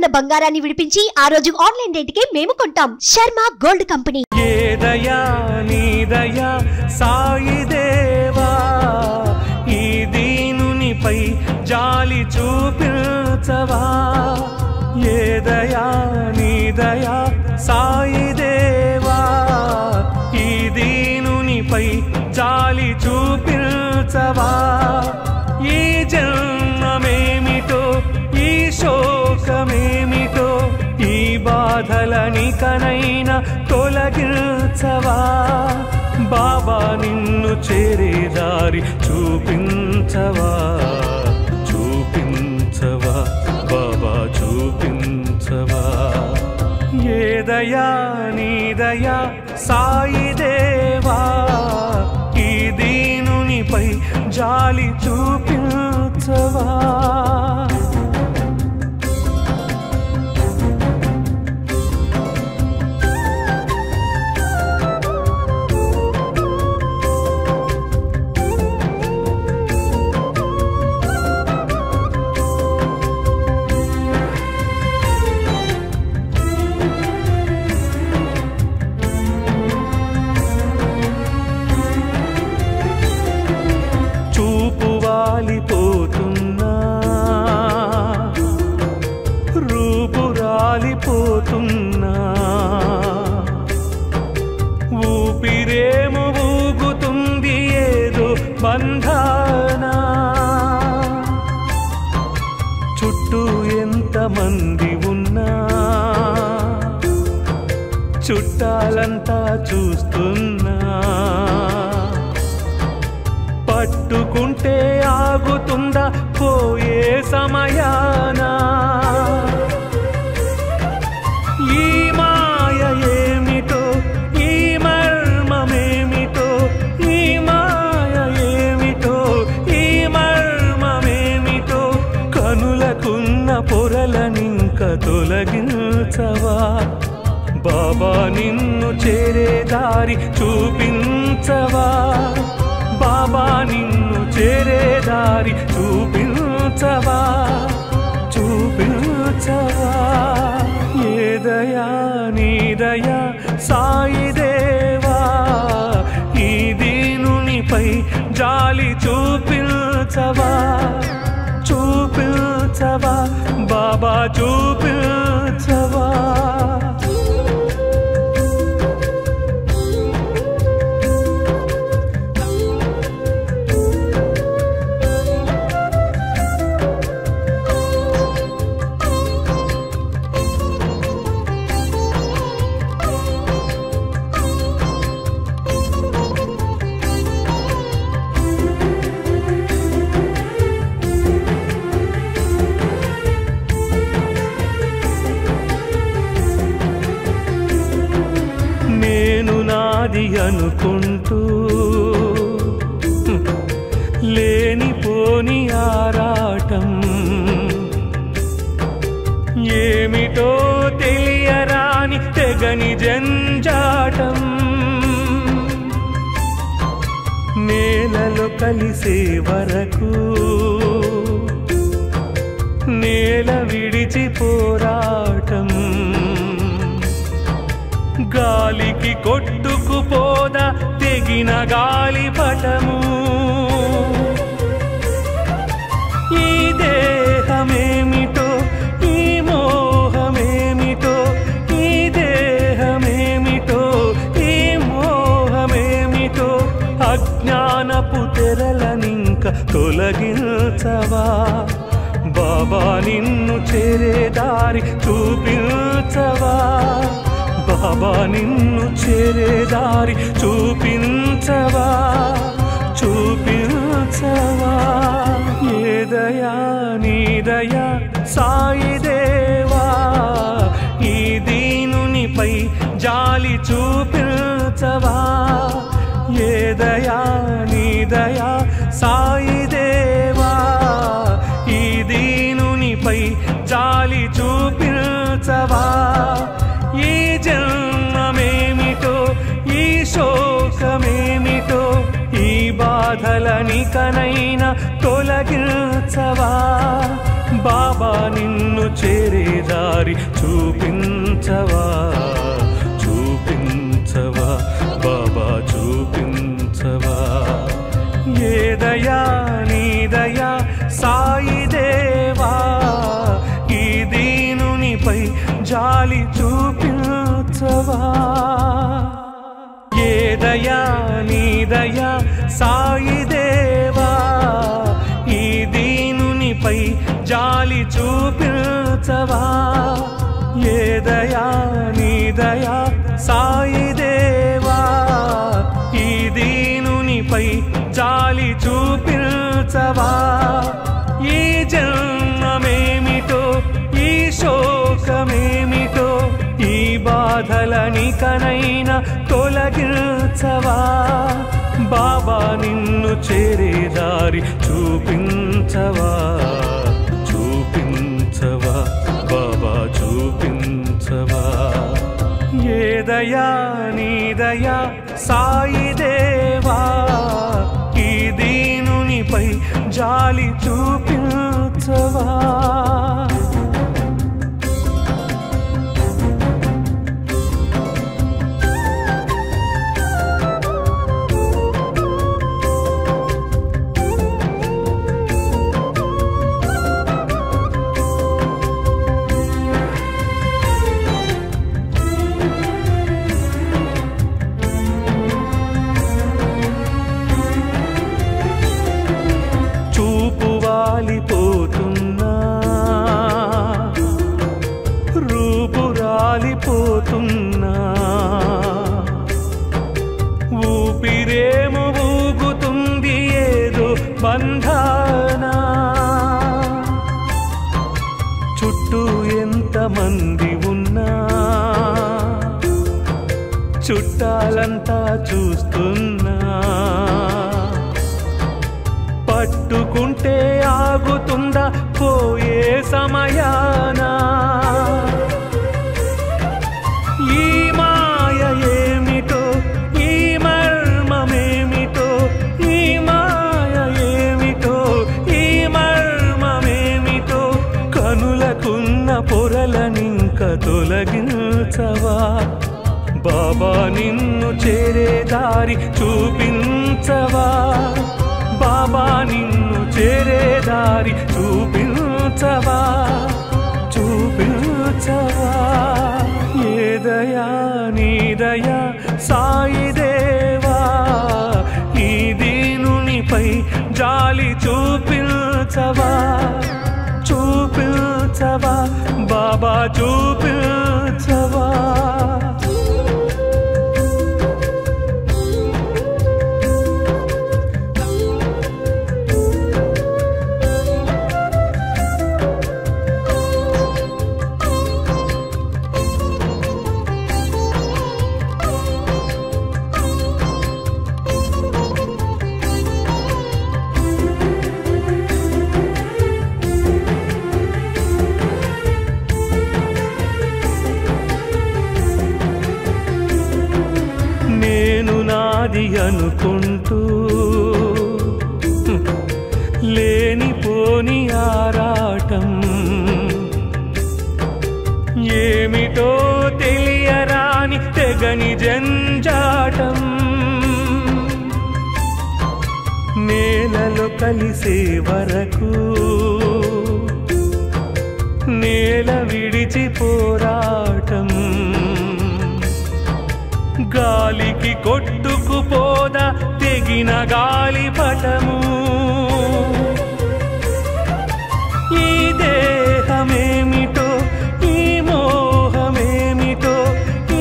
ఉన్న బంగారాన్ని విడిపించి ఆ రోజు ఆన్లైన్ రేటుకే మేము కొంటాం. Sharma gold company. ఏ దయా నీ దయా సాయి దేవా, ఈ దీనునిపై జాలి చూపించవా. ఏ దయా నీ దయా సాయి దేవా, ఈ దీనునిపై జాలి చూపించవా. ఈ జన్మమేమిటో ఈ శోకమేమిటో ఈ బాధలనికనైనా తొలగించవా. బాబా నిన్ను చేరే దారి చూపించవా, చూపించవా బాబా చూపించవా. ఏ దయా నీ దయా సాయి దేవా, ఈ దీనునిపై జాలి చూపించవా. రూపురాలిపోతున్నా, ఊపిరేము ఊగుతుంది ఏదో బంధానా. చుట్టూ ఎంతమంది ఉన్నా చుట్టాలంతా చూస్తున్నా, పట్టుకుంటే ఆగుతుందా పోయే సమయానా. ఈ మాయ ఏమిటో ఈ మర్మమేమిటో, ఈ మాయ ఏమిటో ఈ మర్మమేమిటో, కనులకున్న పొరలనింక తొలగించవా. బాబా నిన్ను చేరే దారి చూపించవా. బాబా నిన్ను చేరే దారి చూపించవా, చూపించవా. ఏ దయా నీ దయా సాయి దేవా, ఈ దీనునిపై జాలి చూపించవా, చూపించవా బాబా చూపించవా. నాది అనుకుంటూ లేనిపోని ఆరాటం, ఏమిటో తెలియరాని తెగని జంజాటం. నేలలో కలిసే వరకు నేల విడిచి పోరాటం, గాలికి కొట్టుకుపోదా తెగిన గాలిపటము. ఈ దేహమేమిటో ఈ మోహమేమిటో, ఈ దేహమేమిటో ఈ మోహమేమిటో, అజ్ఞానపు తెరలనింక తొలగించవా. బాబా నిన్ను చేరే దారి చూపించవా. బాబా నిన్ను చేరే దారి చూపించవా, చూపించవా. ఏ దయా నీ దయా సాయి దేవా, ఈ దీనునిపై జాలి చూపించవా. ఏ దయా నీ దయా సాయి దేవా, ఈ దీనునిపై జాలి చూపించవా. ఈ జన్మమేమిటో ఈ శోకమేమిటో, ఈ బాధలనికనైనా తొలగించవా. బాబా నిన్ను చేరే దారి దారి చూపించవా చూపించవా బాబా చూపించవా ఏ దయా నీ దయా సాయి దేవా ఈ దీనునిపై జాలి చూపించవా ఏ దయా నీ దయా సాయి దేవా ఈ దీనునిపై జాలి చూపించవా ఏ దయా నీ దయా సాయి దేవా ఈ దీనునిపై జాలి చూపించవా ఈ జన్మమేమిటో ఈ శోకమేమిటో ఈ బాధలనికనైనా తొలగించవా బాబా నిన్ను చేరే దారి చూపించవా చూపించవా బాబా చూపించవా ఏ దయా నీ దయా సాయి దేవా ఈ దీనునిపై జాలి చూపించవా రూపురాలిపోతున్నా ఊపిరేమో ఊగుతుంది ఏదో బంధానా చుట్టూ ఎంతమంది ఉన్నా చుట్టాలంతా చూస్తున్నా పట్టుకుంటే ఆగుతుందా పోయే సమయానా ఈ మాయ ఏమిటో ఈ మర్మమేమిటో ఈ మాయ ఏమిటో ఈ మర్మమేమిటో కనులకున్న పొరలనింక తొలగించవా బాబా నిన్ను చేరే దారి చూపించవా బాబా నిన్ను చేరే దారి చూపించవా చూపించవా ఏ దయా నీ దయా సాయి దేవా ఈ దీనునిపై జాలి చూపించవా చూపించవా బాబా చూపించవా నాది అనుకుంటూ లేనిపోని ఆరాటం ఏమిటో తెలియరాని తెగని జంజాటం నేలలో కలిసే వరకు నేల విడిచి పోరాటం గాలికి కొట్టుకుపోదా తెగిన గాలిపటము ఈ దేహమేమిటో ఈ మోహమేమిటో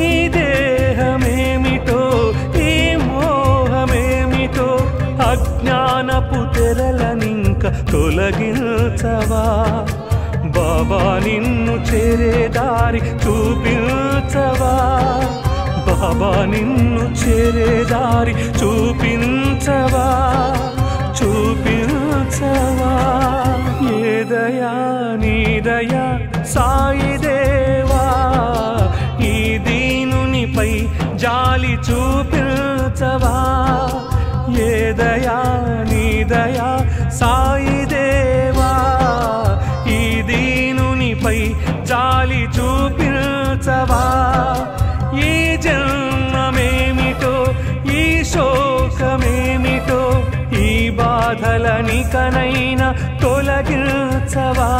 ఈ దేహమేమిటో ఈ మోహమేమిటో అజ్ఞానపు తెరలనింక తొలగించవా బాబా నిన్ను చేరే దారి చూపించవా బాబా నిన్ను చేరే దారి చూపించవా చూపించవా ఏ దయా నీ దయా సాయి దేవా ఈ దీనునిపై జాలి చూపించవా ఏ దయా నీ దయా సాయి దేవా ఈ దీనునిపై జాలి చూపించవా ఈ జన్మమేమిటో ఈ శోకమేమిటో ఈ బాధలనికనైనా తొలగించవా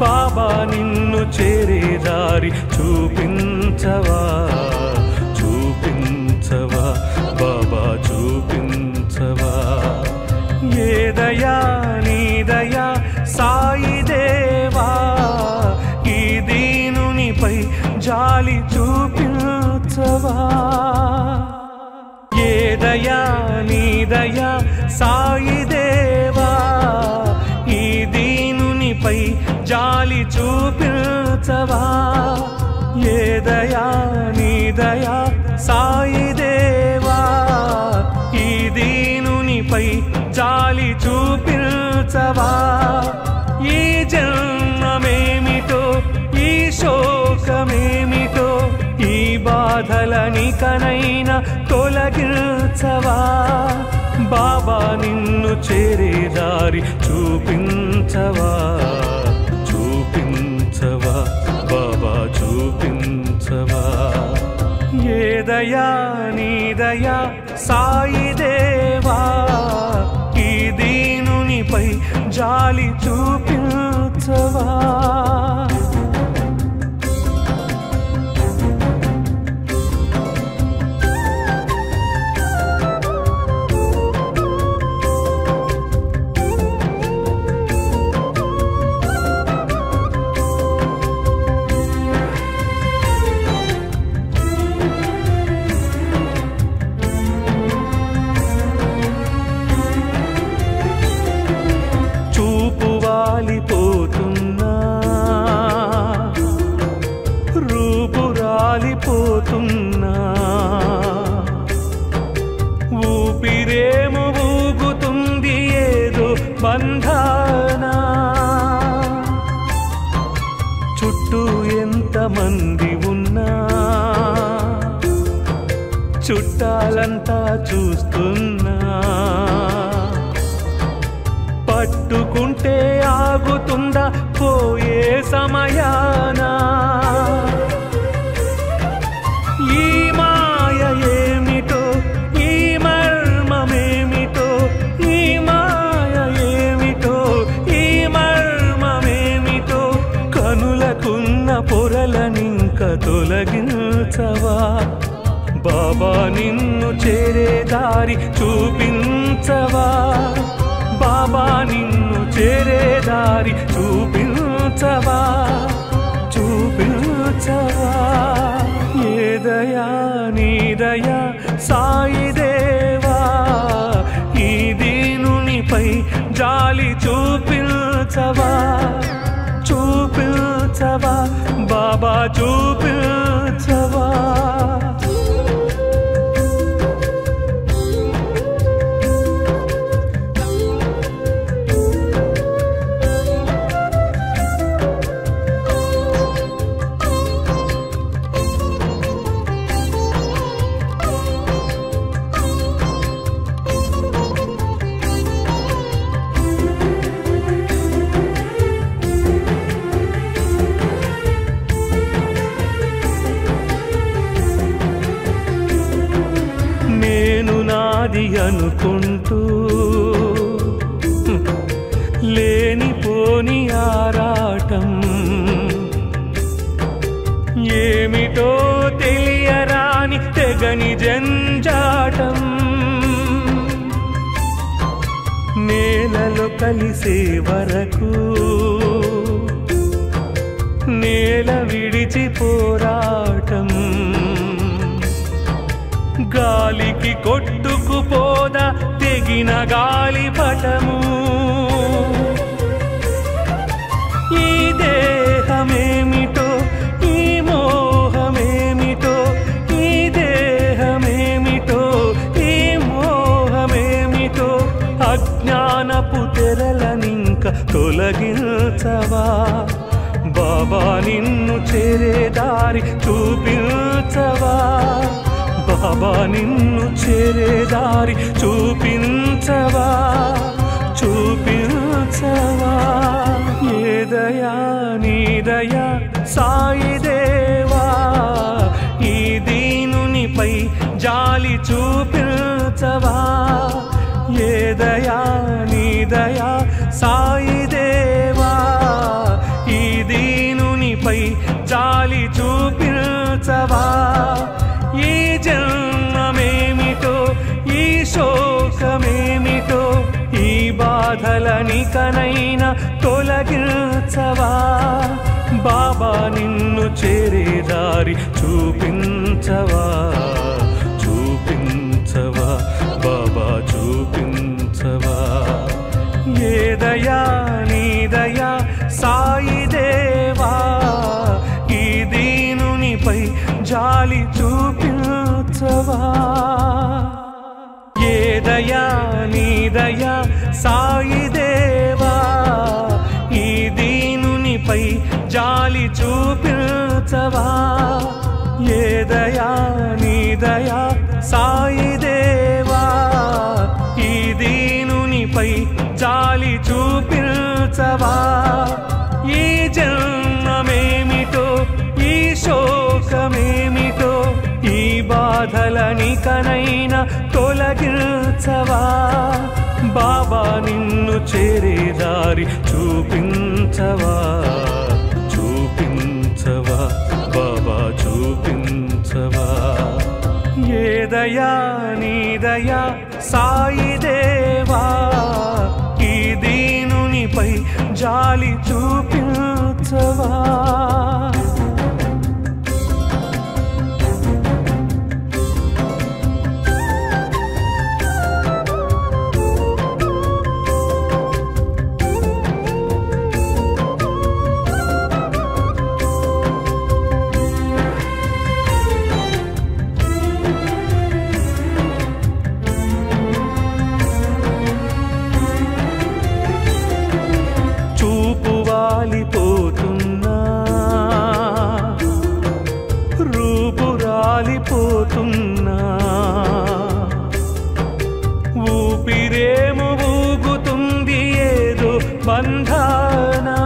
బాబా నిన్ను చేరే దారి చూపించవా చూపించవా బాబా చూపించవా ఏ దయా నీ దయా సాయి దేవా ఈ దీనునిపై జాలి చూపించవా ఏ దయా నీ దయా సాయి దేవా ఈ దీనునిపై జాలి చూపించవా ఏ దయా నీ దయా సాయి దేవా ఈ దీనునిపై జాలి చూపించవా ఈ జన్మమేమిటో ఈ శోకమేమిటో ఈ బాధలనికనైనా తొలగించవా బాబా నిన్ను చేరే దారి చూపించవా చూపించవా బాబా చూపించవా ఏ దయా నీ దయా సాయి దేవా ఈ దీనునిపై జాలి చూపించవా రూపురాలిపోతున్నా ఊపిరేమో ఊగుతుంది ఏదో బంధానా చుట్టూ ఎంతమంది ఉన్నా చుట్టాలంతా చూస్తున్నా పట్టుకుంటే ఆగుతుందా పోయే సమయానా ఈ మాయ ఏమిటో ఈ మర్మమేమిటో ఈ మాయ ఏమిటో ఈ మర్మమేమిటో కనులకున్న పొరలనింక తొలగించవా బాబా నిన్ను చేరే దారి చూపించవా బాబా నిన్ను చేరే దారి చూపించవా చూపించవా ఏ దయా నీ దయా సాయి దేవా ఈ దీనునిపై జాలి చూపించవా చూపించవా బాబా చూపించవా నాది అనుకుంటూ లేనిపోని ఆరాటం ఏమిటో తెలియరాని తెగని జంజాటం నేలలో కలిసే వరకు నేల విడిచి పోరాటం గాలికి కొట్టుకుపోదా తెగిన గాలిపటము ఈ దేహమేమిటో ఈ మోహమేమిటో ఈ దేహమేమిటో ఈ మోహమేమిటో అజ్ఞానపు తెరలనింక తొలగించవా బాబా నిన్ను చేరే దారి చూపించవా బాబా నిన్ను చేరే దారి చూపించవా చూపించవా ఏ దయా నీ దయా సాయి దేవా ఈ దీనునిపై జాలి చూపించవా ఏ దయా నీ దయా సాయి దేవా ఈ దీనునిపై జాలి చూపించవా ఈ జన్మమేమిటో ఈ శోకమేమిటో ఈ బాధలనికనైనా తొలగించవా బాబా నిన్ను చేరే దారి చూపించవా చూపించవా బాబా చూపించవా ఏ దయా నీ దయా సాయి దేవా ఈ దీనునిపై జాలి చూపించవా ఏ దయా నీ దయా సాయి దేవా ఈ దీనునిపై జాలి చూపించవా ఏ దయా నీ దయా సాయి దేవా ఈ దీనునిపై జాలి చూపించవా ఈ జన్మమేమిటో ఈ శోకమేమిటో ఈ బాధలనికనైనా తొలగించవా బాబా నిన్ను చేరే దారి చూపించవా చూపించవా బాబా చూపించవా ఏ దయా నీ దయా సాయి దేవా ఈ దీనునిపై జాలి చూపించవా పోతున్నా రూపు రాలిపోతున్నా ఊపిరేమో ఊగుతుంది ఏదో బంధానా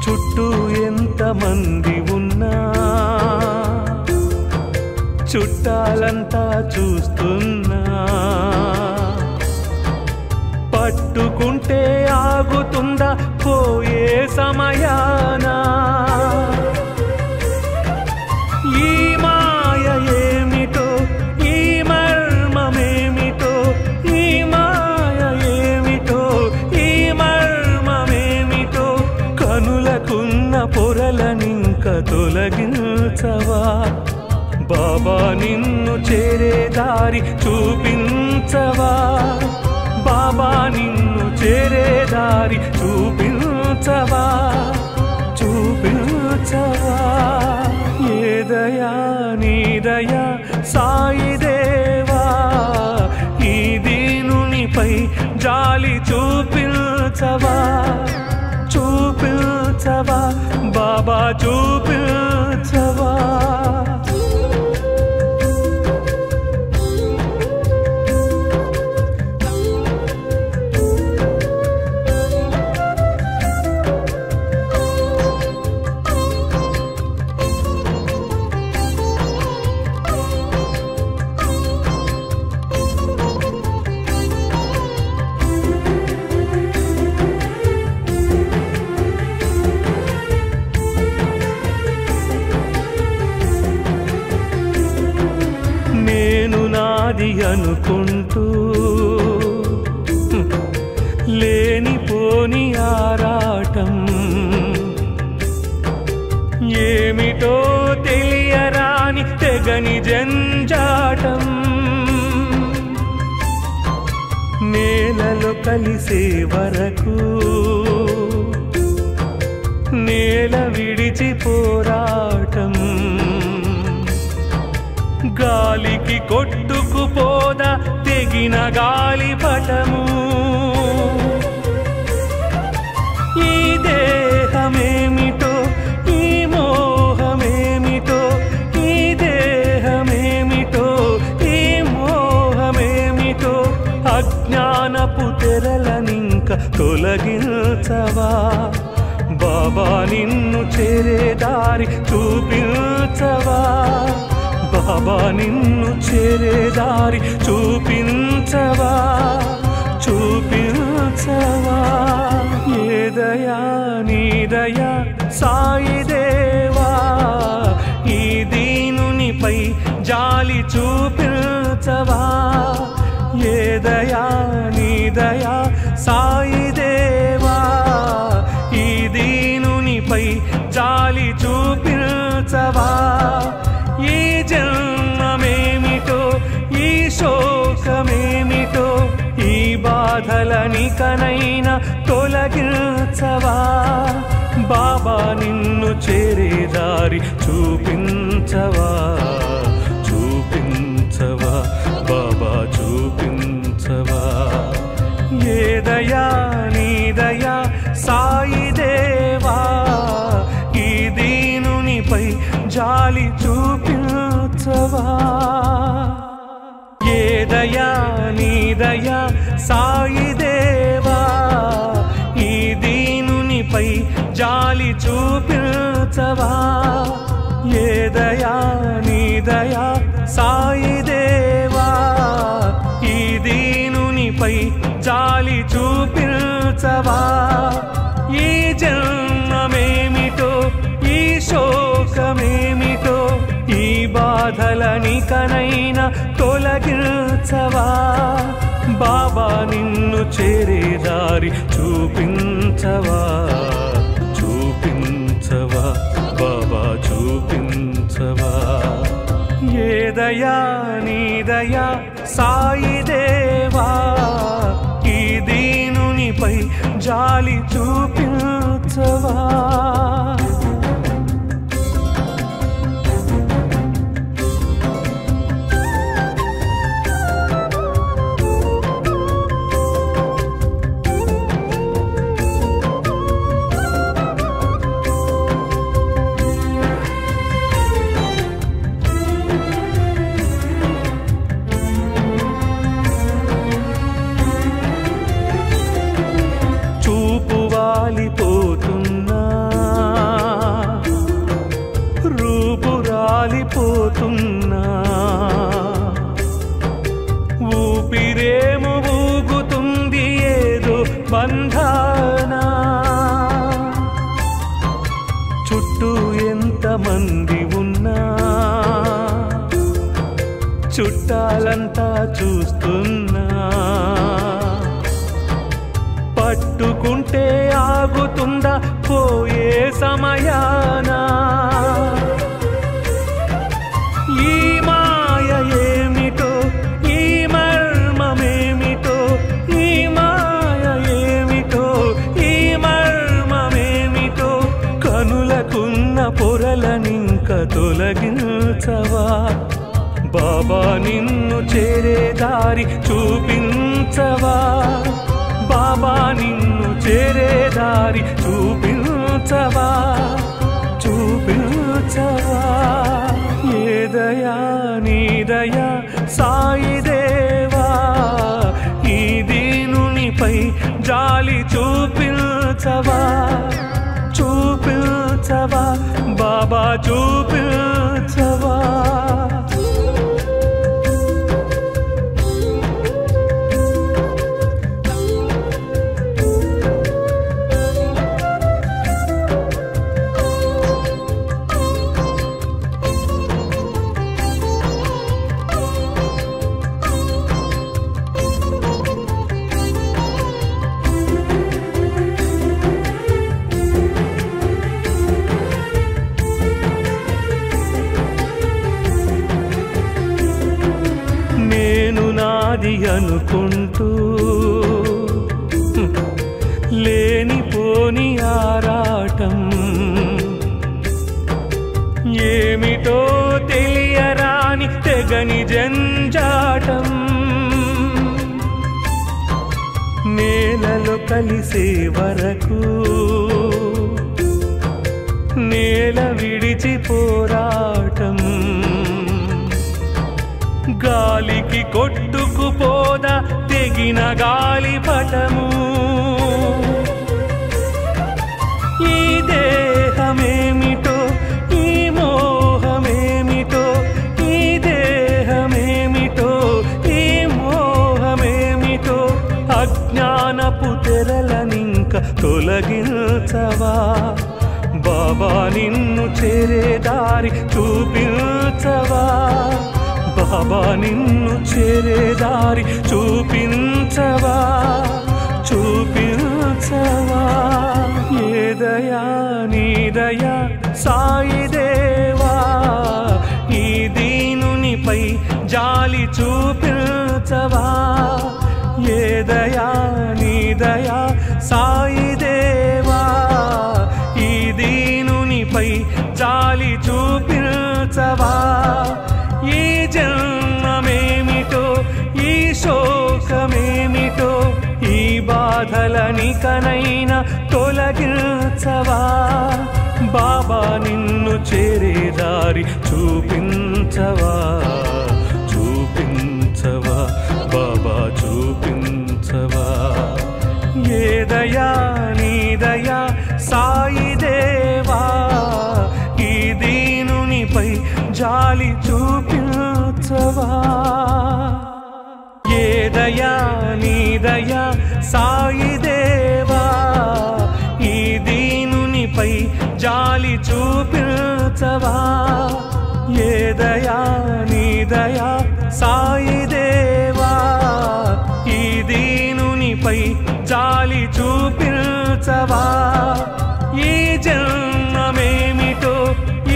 చుట్టూ ఎంతమంది ఉన్నా చుట్టాలంతా చూస్తున్నా పట్టుకుంటే ఆగుతుందా పోయే సమయానా ఈ మాయ ఏమిటో ఈ మర్మమేమిటో ఈ మాయ ఏమిటో ఈ మర్మమేమిటో కనులకున్న పొరలనింక తొలగించవా బాబా నిన్ను చేరే దారి చూపించవా బాబా నిన్ను చేరే దారి చూపించవా చూపించవా ఏ దయా నీ దయా సాయి దేవా ఈ దీనునిపై జాలి చూపించవా చూపించవా బాబా చూపించవా నాది అనుకుంటూ లేనిపోని ఆరాటం ఏమిటో తెలియరాని తెగని జంజాటం నేలలో కలిసే వరకు నేల విడిచి పోరాటం గాలికి కొట్టుకుపోదా తెగిన గాలిపటము ఈ దేహమేమిటో ఈ మోహమేమిటో ఈ దేహమేమిటో ఈ మోహమేమిటో తొలగించవా బాబా నిన్ను చేరే దారి చూపించవా బాబా నిన్ను చేరే దారి చూపించవా చూపించవా ఏ దయా నీ దయా సాయి దేవా ఈ దీనునిపై జాలి చూపించవా ఏ దయా నీ దయా సాయి దేవా ఈ దీనునిపై జాలి చూపించవా ఈ జన్మమేమిటో ఈ శోకమేమిటో ఈ బాధలనికనైనా తొలగించవా బాబా నిన్ను చేరే దారి చూపించవా చూపించవా బాబా చూపించవా ఏ దయా నీ దయా సాయి దేవా ఈ దీనునిపై జాలి చూపించవా ఏ దయా నీ దయా సాయి దేవా ఈ దీనునిపై జాలి చూపించవా ఏ దయా నీ దయా సాయి దేవా ఈ దీనునిపై జాలి చూపించవా ఈ జన్మమేమిటో ఈ శోకమేమిటో ఈ బాధలనికనైనా తొలగించవా బాబా నిన్ను చేరే దారి చూపించవా చూపించవా బాబా చూపించవా ఏ దయా నీ దయా సాయి దేవా ఈ దీనునిపై జాలి చూపించవా రూపురాలిపోతున్నా ఊపిరేమో ఊగుతుంది ఏదో బంధానా చుట్టూ ఎంతమంది ఉన్నా చుట్టాలంతా చూస్తున్నా పట్టుకుంటే ఆగుతుందా పోయే సమయానా ఈ మాయ ఏమిటో ఈ మర్మమేమిటో ఈ మాయ ఏమిటో ఈ మర్మమేమిటో కనులకున్న పొరలనింక తొలగించవా బాబా నిన్ను చేరే దారి చూపించవా బాబా నిన్ను చేరే దారి చూపించవా చూపించవా ఏ దయా నీ దయా సాయి దేవా ఈ దీనునిపై జాలి చూపించవా చూపించవా బాబా చూపించవా అనుకుంటూ లేనిపోని ఆరాటం ఏమిటో తెలియరాని తెగని జంజాటం నేలలో కలిసే వరకు నేల విడిచి పోరాటం గాలికి కొట్టుకుపోదా తెగిన గాలిపటము తొలగించవా బాబా నిన్ను చేరే దారి చూపించవా బాబా నిన్ను చేరే దారి చూపించవా చూపించవా ఏ దయా నీ దయా సాయి దేవా ఈ దీనునిపై జాలి చూపించవా ఏ దయా నీ దయా సాయి దేవా ఈ దీనునిపై జాలి చూపించవా ఈ జన్మమేమిటో ఈ శోకమేమిటో ఈ బాధలనికనైనా తొలగించవా బాబా నిన్ను చేరే దారి చూపించవా చూపించవా బాబా చూపించవా ఏ దయా నీ దయా సాయి దేవా ఈ దీనునిపై జాలి చూపించవా ఏ దయా నీ దయా సాయి దేవా ఈ దీనునిపై జాలి చూపించవా ఏ దయా నీ దయా సాయి దేవా ఈ దీనునిపై జాలి చూపించవా ఈ జన్మమేమిటో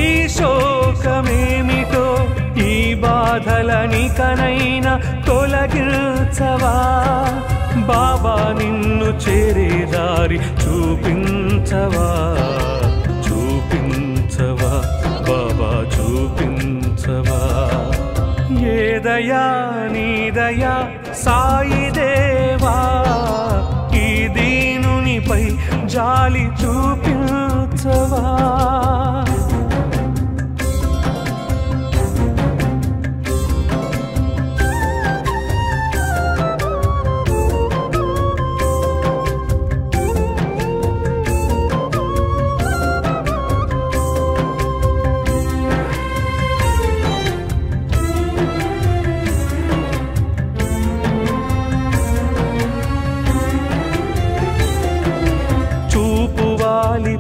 ఈ శోకమేమిటో ఈ బాధలనికనైనా తొలగించవా బాబా నిన్ను చేరే దారి చూపించవా చూపించవా బాబా చూపించవా ఏ దయా నీ దయా సాయి దేవా ఈ దీనునిపై జాలి చూపించవా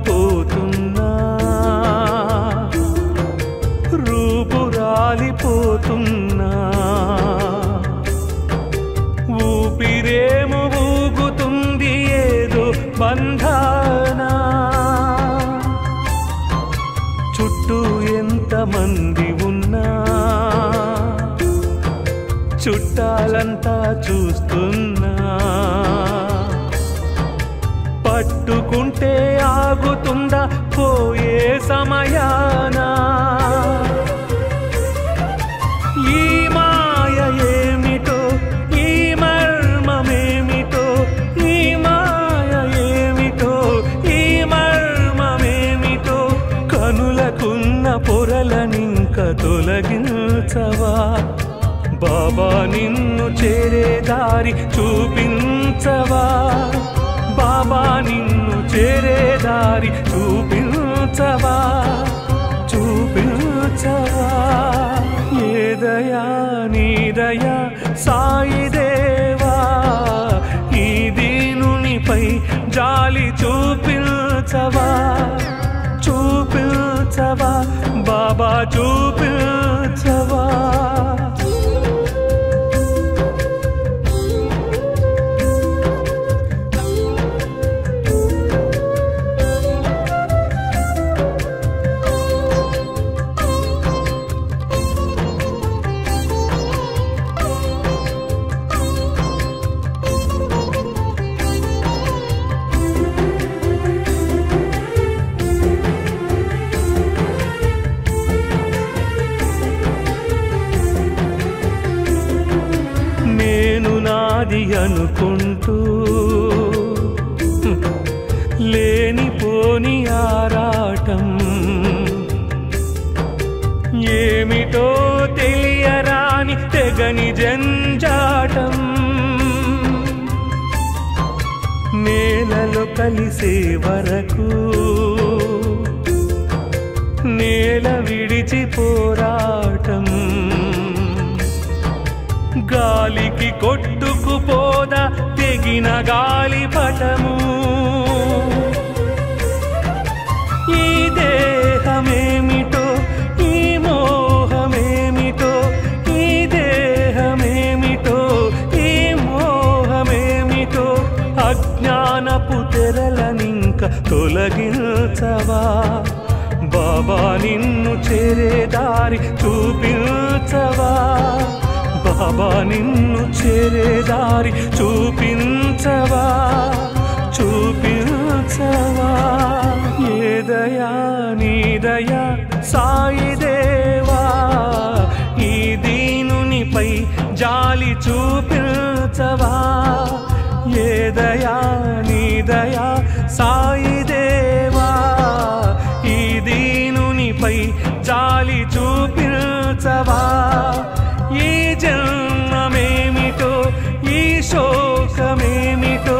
పోతున్నా రూపు రాలిపోతున్నా ఊపిరేము ఊగుతుంది ఏదో బంధానా చుట్టూ ఎంతమంది ఉన్నా చుట్టాలంతా చూస్తున్నా పట్టుకుంటే ఆగుతుందా పోయే సమయానా ఈ మాయ ఏమిటో ఈ మర్మమేమిటో ఈ మాయ ఏమిటో ఈ మర్మమేమిటో కనులకున్న పొరలనింక తొలగించవా బాబా నిన్ను చేరే దారి చూపించవా బాబా నిన్ను చేరే దారి చూపించవా చూపించవా ఏ దయా నీ దయా సాయి దేవా ఈ దీనునిపై జాలి చూపించవా చూపించవా బాబా చూపించవా నాది అనుకుంటూ లేనిపోని ఆరాటం ఏమిటో తెలియరాని తెగని జంజాటం నేలలో కలిసే వరకు నేల విడిచి పోరాటం గాలికి కొట్టుకుపోదా తెగిన గాలిపటము తొలగించవా బాబా నిన్ను చేరే దారి చూపించవా బాబా నిన్ను చేరే దారి చూపించవా చూపించవా ఏ దయా నీ దయా సాయి దేవా ఈ దీనునిపై జాలి చూపించవా ఏ దయా నీ దయా సాయి దేవా ఈ దీనునిపై జాలి చూపించవా ఈ జన్మమేమిటో ఈ శోకమేమిటో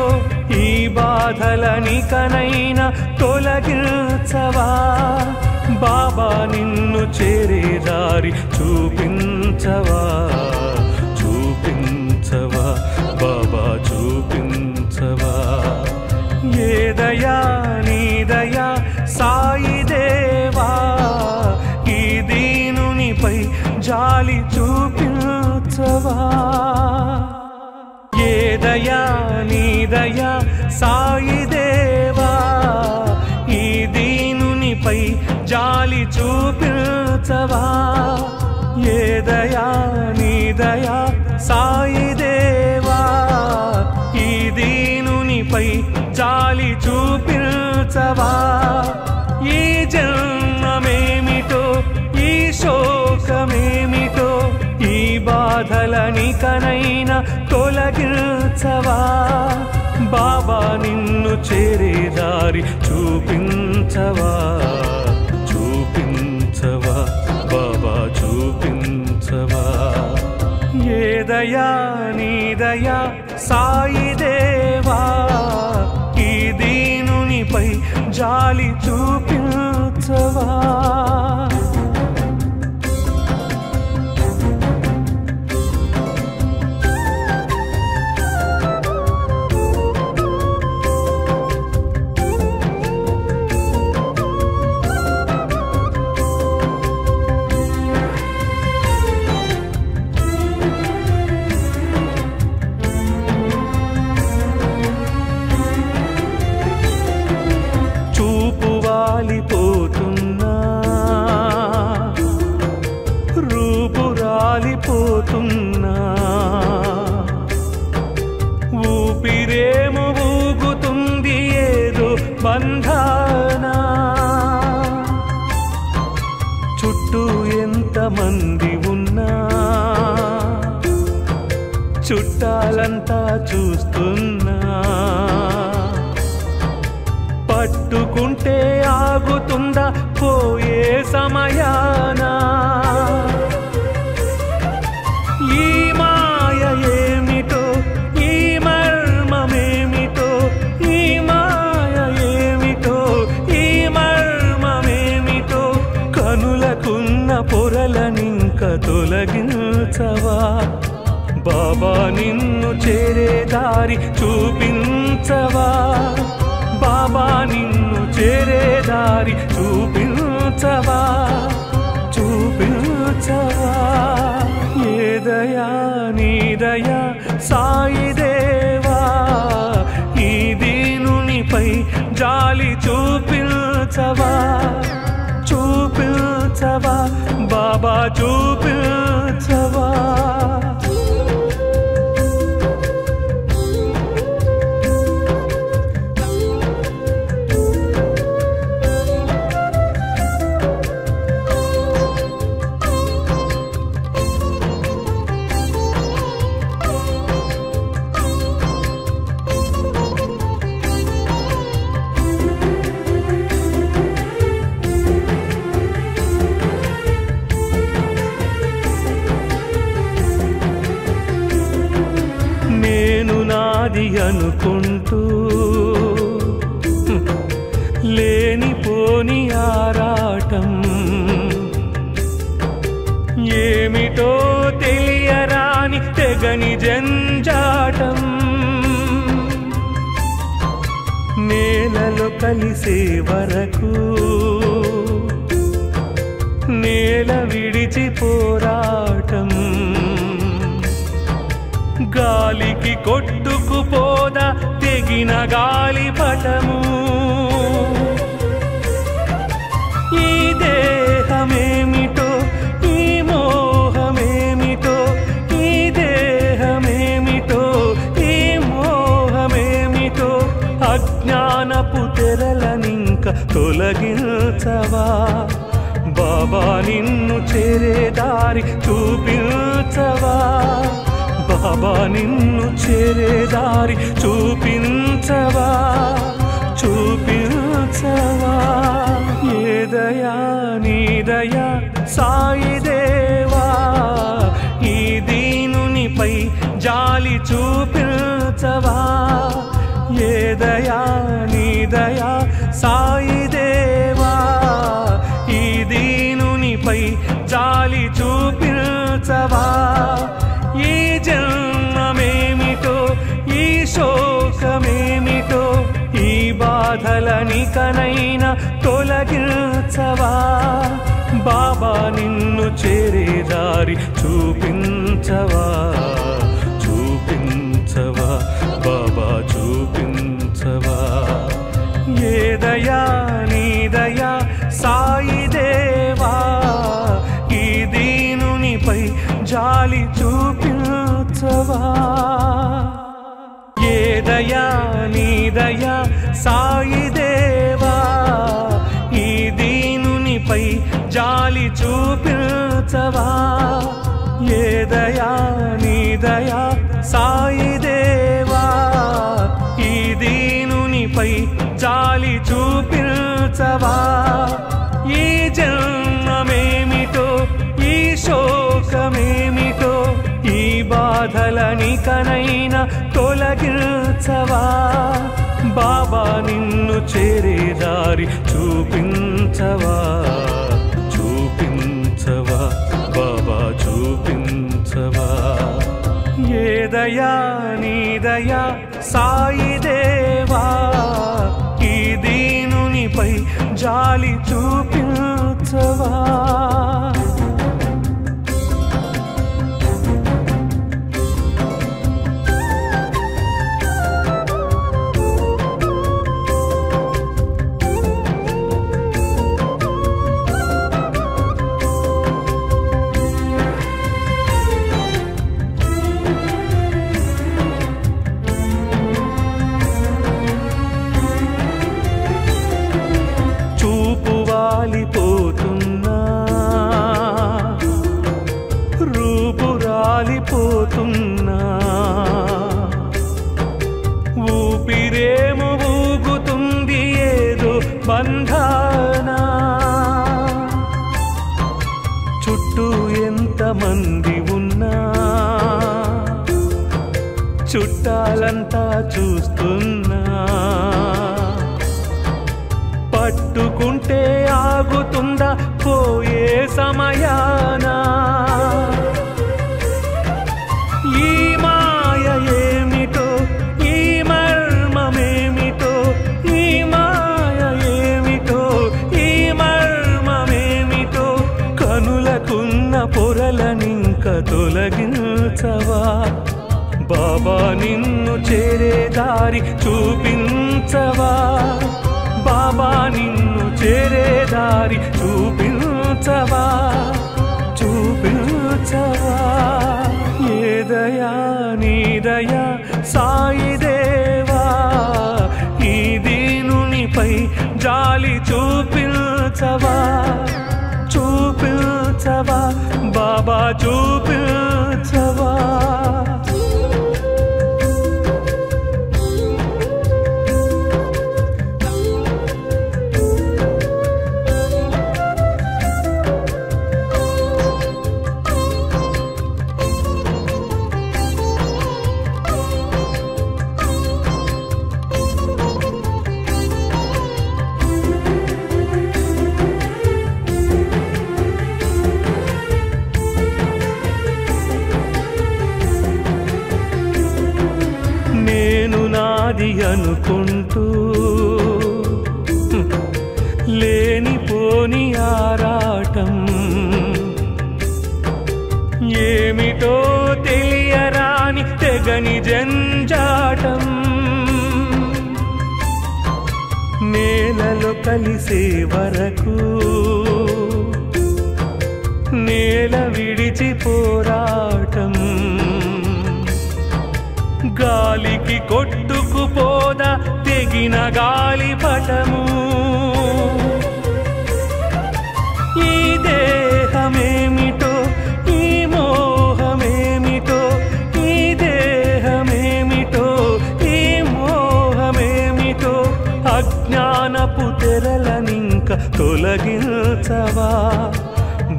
ఈ బాధలనికనైనా తొలగించవా బాబా నిన్ను చేరే దారి చూపించవా చూపించవా బాబా చూపించవా ఏ దయా నీ దయా సాయి దేవా ఈ దీనునిపై జాలి చూపించవా ఏ దయా నీ దయా సాయి దేవా ఈ దీనునిపై జాలి చూపించవా ఏ దయా నీ దయా సాయి దేవా ఈ దీనునిపై జాలి చూపించవా ఈ జన్మమేమిటో ఈ శోకమేమిటో ఈ బాధలనికనైనా తొలగించవా బాబా నిన్ను చేరే దారి చూపించవా చూపించవా బాబా చూపించవా ఏ దయా నీ దయా సాయి దేవా ఈ దీనునిపై జాలి చూపించవా రూపురాలిపోతున్నా ఊపిరేమో ఊగుతుంది ఏదో బంధానా చుట్టూ ఎంతమంది ఉన్నా చుట్టాలంతా చూస్తున్నా పట్టుకుంటే ఆగుతుందా పోయే సమయానా ఈ మాయ ఏమిటో ఈ మర్మమేమిటో ఈ మాయ ఏమిటో ఈ మర్మమేమిటో కనులకున్న పొరలనింక తొలగించవా బాబా నిన్ను చేరే దారి చూపించవా బాబా నిన్ను చేరే దారి చూపించవా చూపించవా ఏ దయా నీ దయా సాయి దేవా ఈ దీనునిపై జాలి చూపించవా చూపించవా బాబా చూపించవా నాది అనుకుంటూ లేనిపోని ఆరాటం ఏమిటో తెలియరాని తెగని జంజాటం నేలలో కలిసే వరకు నేల విడిచి పోరాటం గాలికి కొట్టుకుపోదా తెగిన గాలిపటము తొలగించవా బాబా నిన్ను చేరే దారి చూపించవా బాబా నిన్ను చేరే దారి చూపించవా చూపించవా ఏ దయా నీ దయా సాయి దేవా ఈ దీనునిపై జాలి చూపించవా ఏ దయా నీ దయా సాయి దేవా ఈ దీనునిపై జాలి చూపించవా ఈ జన్మమేమిటో ఈ శోకమేమిటో ఈ బాధలనికనైనా తొలగించవా బాబా నిన్ను చేరే దారి చూపించవా చూపించవా బాబా చూపించవా ఏ దయా నీ దయా సాయి దేవా ఈ దీనునిపై జాలి చూపించవా ఏ దయా నీ దయా సాయి దేవా ఈ దీనునిపై జాలి చూపించవా ఏ దయా నీ దయా సాయి దేవా ఈ దీనునిపై జాలి చూపించవా ఈ జన్మమేమిటో ఈ శోకమేమిటో ఈ బాధలనికనైనా తొలగించవా బాబా నిన్ను చేరే దారి చూపించవా చూపించవా బాబా చూపించవా ఏ దయా నీ దయా సాయి దేవా ఈ దీనునిపై జాలి చూపించవా రూపు రాలిపోతున్నా ఊపిరేమో ఊగుతుంది ఏదో బంధానా చుట్టూ ఎంతమంది ఉన్నా చుట్టాలంతా చూస్తున్నా పట్టుకుంటే ఆగుతుందా పోయే సమయానా ఈ మాయ ఏమిటో ఈ మర్మమేమిటో ఈ మాయ ఏమిటో ఈ మర్మమేమిటో కనులకున్న పొరలనింక తొలగించవా బాబా నిన్ను చేరే దారి చూపించవా బాబా నిన్ను చేరే దారి చూపించవా చూపించవా ఏ దయా నీ దయా సాయి దేవా ఈ దీనునిపై జాలి చూపించవా చూపించవా బాబా చూపించవా నాది అనుకుంటూ లేనిపోని ఆరాటం ఏమిటో తెలియరాని తెగని జంజాటం నేలలో కలిసే వరకు నేల విడిచి పోరాటం గాలికి కొట్టుకుపోదా తెగిన గాలిపటము తొలగించవా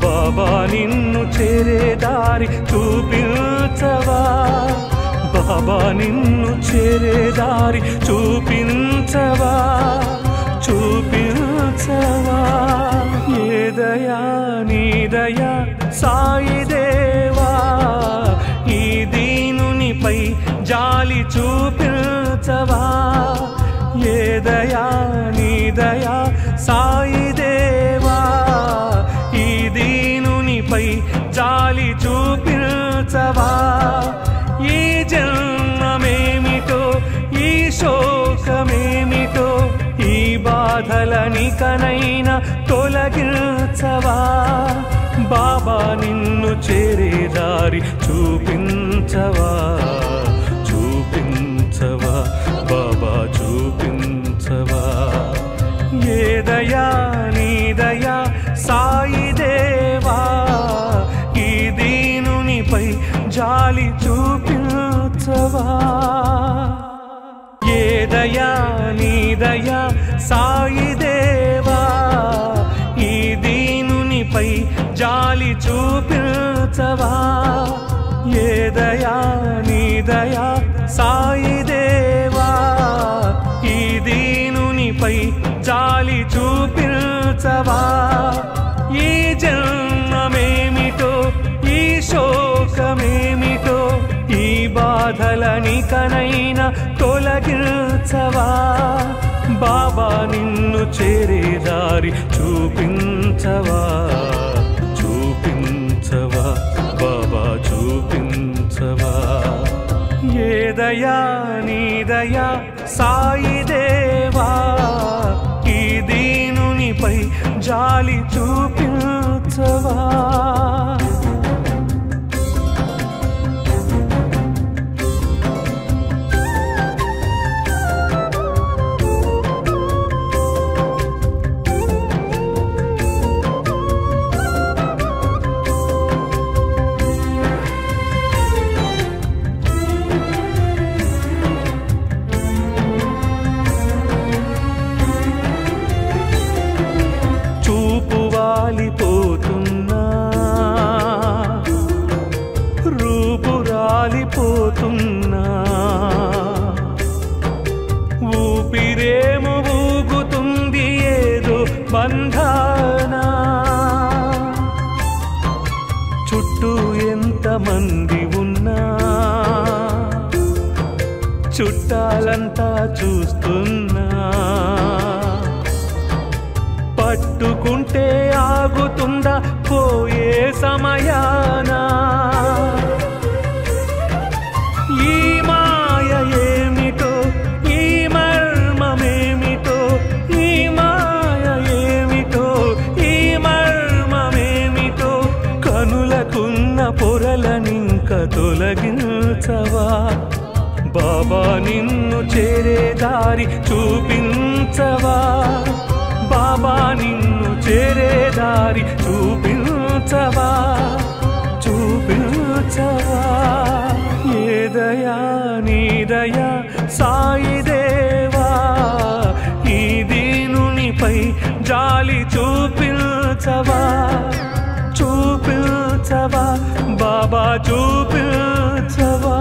బాబా నిన్ను చేరే దారి చూపించవా బాబా నిన్ను చేరే దారి చూపించవా చూపించవా ఏ దయా నీ దయా సాయి దేవా ఈ దీనునిపై జాలి చూపించవా ఏ దయా నీ దయా సాయి దేవా ఈ దీనునిపై జాలి చూపించవా ఈ జన్మమేమిటో ఈ శోకమేమిటో ఈ బాధలనికనైనా తొలగించవా బాబా నిన్ను చేరే దారి చూపించవా చూపించవా బాబా చూపించవా ఏ దయా నీ దయా సాయి దేవా ఈ దీనునిపై జాలి చూపించవా ఏ దయా నీ దయా సాయి దేవా ఈ దీనునిపై జాలి చూపించవా ఏ దయా నీ దయా సాయి దేవా ఈ దీనునిపై జాలి చూపించవా ఈ జన్మమేమిటో ఈ శోకమేమిటో ఈ బాధలనికనైనా తొలగించవా బాబా నిన్ను చేరే దారి చూపించవా చూపించవా బాబా చూపించవా ఏ దయా నీ దయా సాయి దేవా ఈ దీనునిపై జాలి చూపించవా పోతున్నా రూపు రాలిపోతున్నా ఊపిరేమో ఊగుతుంది ఏదో బంధానా చుట్టూ ఎంతమంది ఉన్నా చుట్టాలంతా చూస్తున్నా పట్టుకుంటే ఆగుతుందా పోయే సమయానా ఈ మాయ ఏమిటో ఈ మర్మమేమిటో ఈ మాయ ఏమిటో ఈ మర్మమేమిటో కనులకున్న పొరలనింక తొలగించవా బాబా నిన్ను చేరే దారి చూపించవా బాబా నిన్ను చేరే దారి చూపించవా చూపించవా ఏ దయా నీ దయా సాయి దేవా ఈ దీనునిపై జాలి చూపించవా చూపించవా బాబా చూపించవా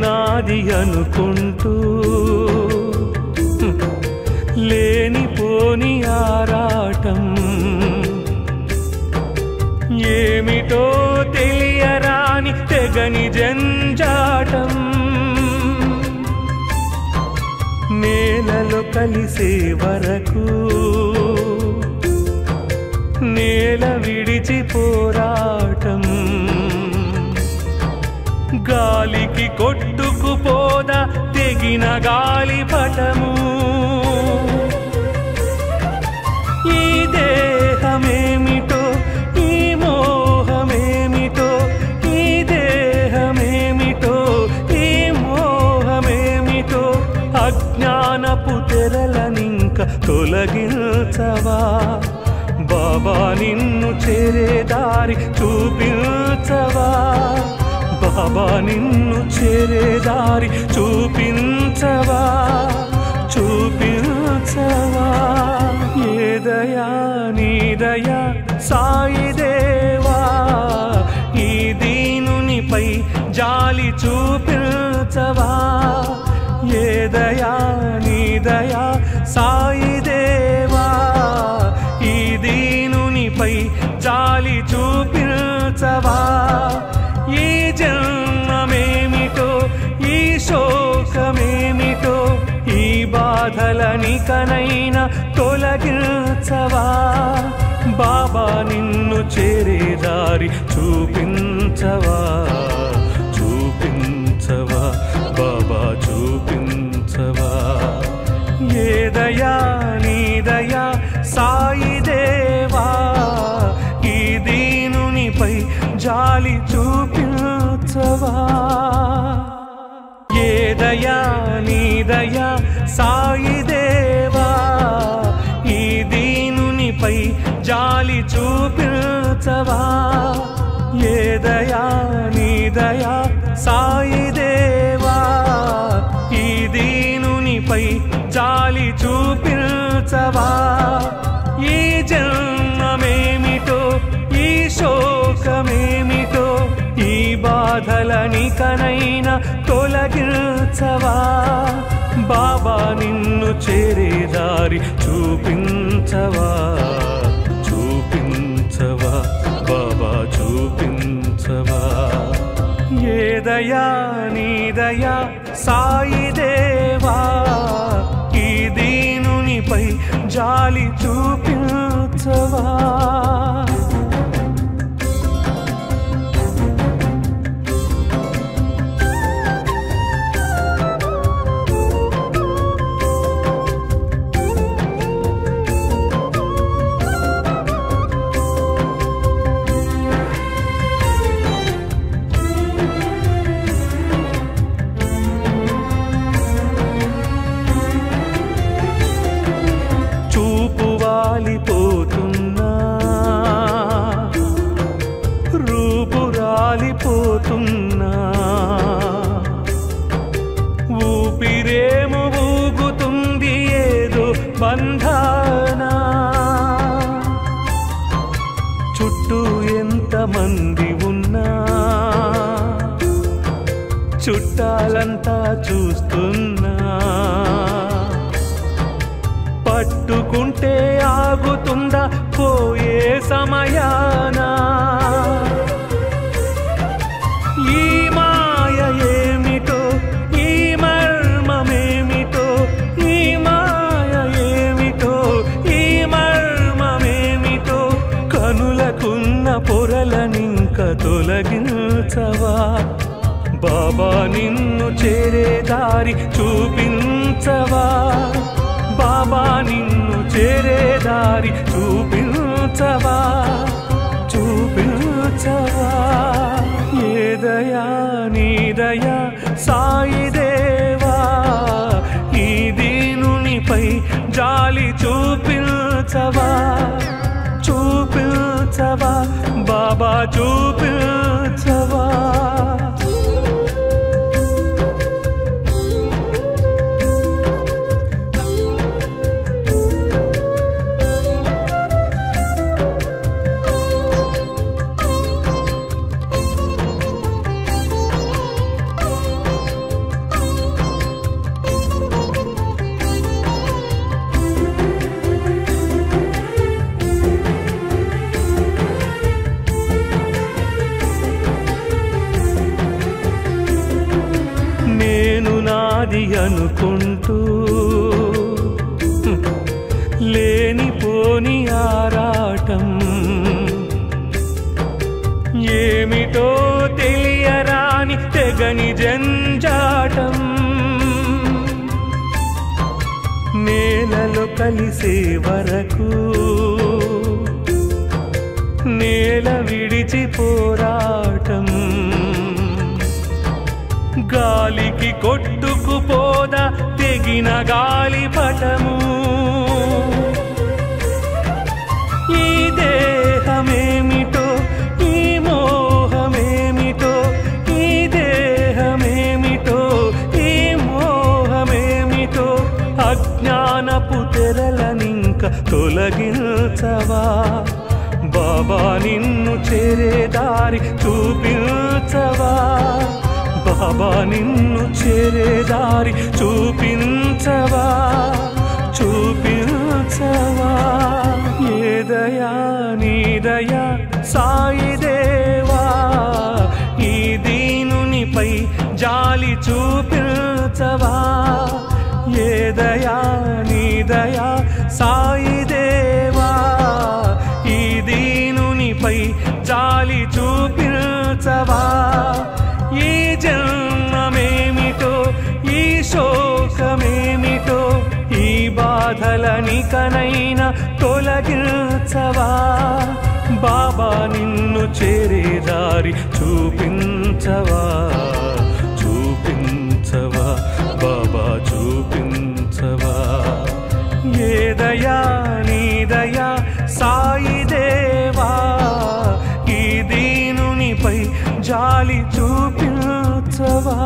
నాది అనుకుంటూ లేనిపోని ఆరాటం ఏమిటో తెలియరాని తెగని జంజాటం నేలలో కలిసే వరకు నేల విడిచి పోరాటం గాలికి కొట్టుకుపోదా తెగిన గాలిపటము తొలగించవా బాబా నిన్ను చేరే దారి చూపించవా బాబా నిన్ను చేరే దారి చూపించవా చూపించవా ఏ దయా నీ దయా సాయి దేవా ఈ దీనునిపై జాలి చూపించవా ఏ దయా నీ దయా సాయి దేవా ఈ దీనునిపై జాలి చూపించవా ఈ జన్మమేమిటో ఈ శోకమేమిటో ఈ బాధలనికనైనా తొలగించవా బాబా నిన్ను చేరే దారి చూపించవా చూపించవా బాబా చూపించవా ఏ దయా నీ దయా సాయి దేవా ఈ దీనునిపై జాలి చూపించవా ఏ దయా నీ దయా సాయి దేవా ఈ దీనునిపై జాలి చూపించవా ఏ దయా నీ దయా సాయి దేవా ఈ దీనునిపై జాలి చూపించవా ఈ జన్మమేమిటో ఈ శోకమేమిటో ఈ బాధలనికనైనా తొలగించవా బాబా నిన్ను చేరే దారి చూపించవా చూపించవా బాబా చూపించవా ఏ దయా నీ దయా సాయి దేవా ఈ దీనునిపై జాలి చూపించవా రూపురాలిపోతున్నా ఊపిరేమో ఊగుతుంది ఏదో బంధానా చుట్టూ ఎంతమంది ఉన్నా చుట్టాలంతా చూస్తున్నా పట్టుకుంటే ఆగుతుందా పోయే సమయానా ఈ మాయ ఏమిటో ఈ మర్మమేమిటో ఈ మాయ ఏమిటో ఈ మర్మమేమిటో కనులకున్న పొరలనింక తొలగించవా బాబా నిన్ను చేరే దారి చూపించవా బాబా నిన్ను చేరే దారి చూపించవా చూపించవా ఏ దయా నీ దయా సాయి దేవా ఈ దీనునిపై జాలి చూపించవా చూపించవా బాబా చూపించవా అనుకుంటూ లేనిపోని ఆరాటం ఏమిటో తెలియరాని తెగని జంజాటం నేలలో కలిసే వరకు నేల విడిచి పోరాటం గాలికి కొట్టుకుపోదా తెగిన గాలిపటము బంధపు తెరలనింక తొలగించవా బాబా నిన్ను చేరే దారి చూపించవా బాబా నిన్ను చేరే దారి చూపించవా చూపించవా ఏ దయా నీ దయా సాయి దేవా ఈ దీనునిపై జాలి చూపించవా ఏ దయా నీ దయా సాయి దేవా ఈ దీనునిపై జాలి చూపించవా ఈ జన్మమేమిటో ఈ శోకమేమిటో ఈ బాధలనికనైనా తొలగించవా బాబా నిన్ను చేరే దారి చూపించవా చూపించవా బాబా చూపించవా ఏ దయా నీ దయా సాయి దేవా ఈ దీనునిపై జాలి చూపించవా